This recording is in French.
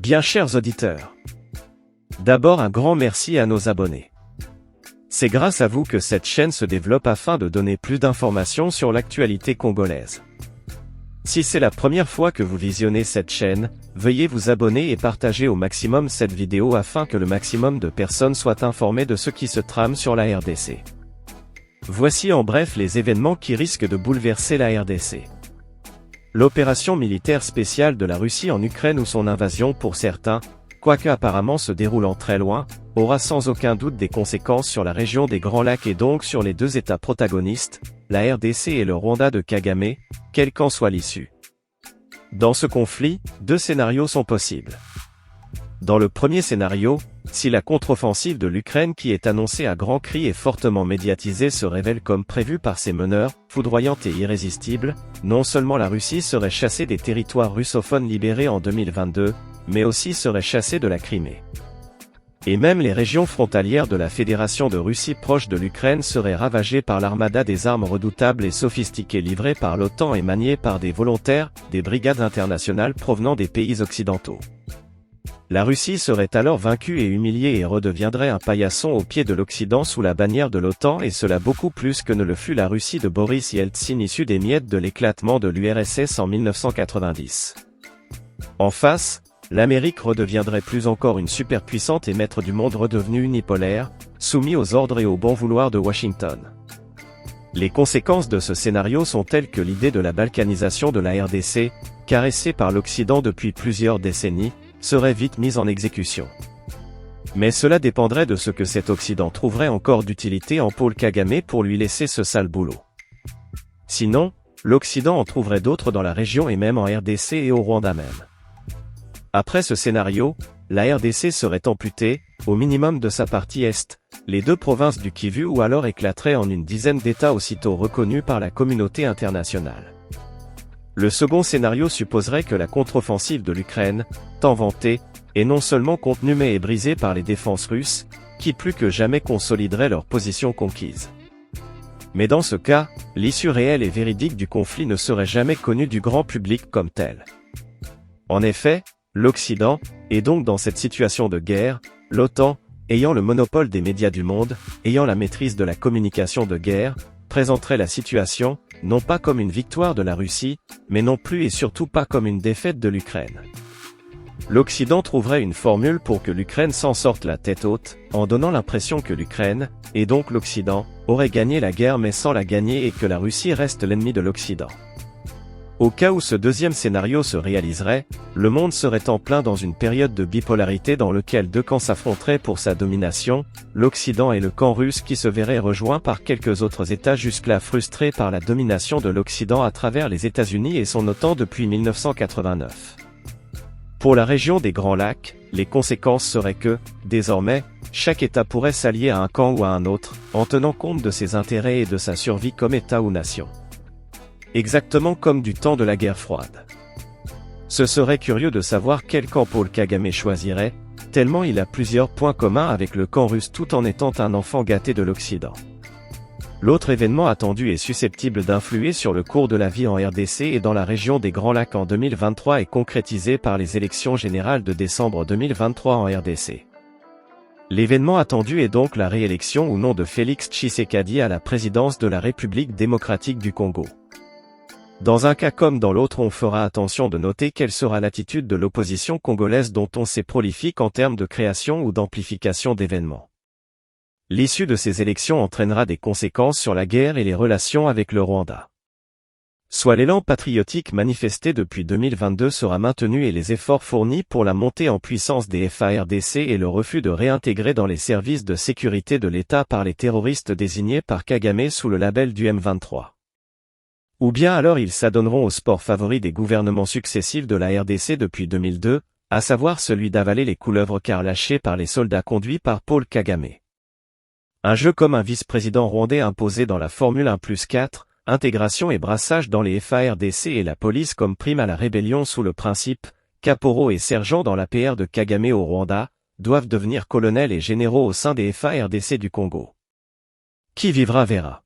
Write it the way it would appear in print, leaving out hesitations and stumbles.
Bien chers auditeurs. D'abord un grand merci à nos abonnés. C'est grâce à vous que cette chaîne se développe afin de donner plus d'informations sur l'actualité congolaise. Si c'est la première fois que vous visionnez cette chaîne, veuillez vous abonner et partager au maximum cette vidéo afin que le maximum de personnes soient informées de ce qui se trame sur la RDC. Voici en bref les événements qui risquent de bouleverser la RDC. L'opération militaire spéciale de la Russie en Ukraine ou son invasion pour certains, quoique apparemment se déroulant très loin, aura sans aucun doute des conséquences sur la région des Grands Lacs et donc sur les deux États protagonistes, la RDC et le Rwanda de Kagame, quelle qu'en soit l'issue. Dans ce conflit, deux scénarios sont possibles. Dans le premier scénario, si la contre-offensive de l'Ukraine qui est annoncée à grands cris et fortement médiatisée se révèle comme prévu par ses meneurs, foudroyante et irrésistible, non seulement la Russie serait chassée des territoires russophones libérés en 2022, mais aussi serait chassée de la Crimée. Et même les régions frontalières de la Fédération de Russie proche de l'Ukraine seraient ravagées par l'armada des armes redoutables et sophistiquées livrées par l'OTAN et maniées par des volontaires, des brigades internationales provenant des pays occidentaux. La Russie serait alors vaincue et humiliée et redeviendrait un paillasson au pied de l'Occident sous la bannière de l'OTAN et cela beaucoup plus que ne le fut la Russie de Boris Yeltsin issue des miettes de l'éclatement de l'URSS en 1990. En face, l'Amérique redeviendrait plus encore une superpuissante et maître du monde redevenu unipolaire, soumis aux ordres et au bon vouloir de Washington. Les conséquences de ce scénario sont telles que l'idée de la balkanisation de la RDC, caressée par l'Occident depuis plusieurs décennies, serait vite mise en exécution. Mais cela dépendrait de ce que cet Occident trouverait encore d'utilité en Paul Kagame pour lui laisser ce sale boulot. Sinon, l'Occident en trouverait d'autres dans la région et même en RDC et au Rwanda même. Après ce scénario, la RDC serait amputée, au minimum de sa partie Est, les deux provinces du Kivu ou alors éclateraient en une dizaine d'États aussitôt reconnus par la communauté internationale. Le second scénario supposerait que la contre-offensive de l'Ukraine, tant vantée, est non seulement contenue mais est brisée par les défenses russes, qui plus que jamais consolideraient leur position conquise. Mais dans ce cas, l'issue réelle et véridique du conflit ne serait jamais connue du grand public comme telle. En effet, l'Occident, et donc dans cette situation de guerre, l'OTAN, ayant le monopole des médias du monde, ayant la maîtrise de la communication de guerre, présenterait la situation, non pas comme une victoire de la Russie, mais non plus et surtout pas comme une défaite de l'Ukraine. L'Occident trouverait une formule pour que l'Ukraine s'en sorte la tête haute, en donnant l'impression que l'Ukraine, et donc l'Occident, aurait gagné la guerre mais sans la gagner et que la Russie reste l'ennemi de l'Occident. Au cas où ce deuxième scénario se réaliserait, le monde serait en plein dans une période de bipolarité dans lequel deux camps s'affronteraient pour sa domination, l'Occident et le camp russe qui se verrait rejoint par quelques autres États jusque-là frustrés par la domination de l'Occident à travers les États-Unis et son OTAN depuis 1989. Pour la région des Grands Lacs, les conséquences seraient que, désormais, chaque État pourrait s'allier à un camp ou à un autre, en tenant compte de ses intérêts et de sa survie comme État ou nation. Exactement comme du temps de la guerre froide. Ce serait curieux de savoir quel camp Paul Kagame choisirait, tellement il a plusieurs points communs avec le camp russe tout en étant un enfant gâté de l'Occident. L'autre événement attendu et susceptible d'influer sur le cours de la vie en RDC et dans la région des Grands Lacs en 2023 est concrétisé par les élections générales de décembre 2023 en RDC. L'événement attendu est donc la réélection ou non de Félix Tshisekedi à la présidence de la République démocratique du Congo. Dans un cas comme dans l'autre, on fera attention de noter quelle sera l'attitude de l'opposition congolaise dont on sait prolifique en termes de création ou d'amplification d'événements. L'issue de ces élections entraînera des conséquences sur la guerre et les relations avec le Rwanda. Soit l'élan patriotique manifesté depuis 2022 sera maintenu et les efforts fournis pour la montée en puissance des FARDC et le refus de réintégrer dans les services de sécurité de l'État par les terroristes désignés par Kagame sous le label du M23. Ou bien alors ils s'adonneront au sport favori des gouvernements successifs de la RDC depuis 2002, à savoir celui d'avaler les couleuvres car lâchées par les soldats conduits par Paul Kagame. Un jeu comme un vice-président rwandais imposé dans la Formule 1+4, intégration et brassage dans les FARDC et la police comme prime à la rébellion sous le principe, caporaux et sergents dans l'APR de Kagame au Rwanda, doivent devenir colonels et généraux au sein des FARDC du Congo. Qui vivra verra.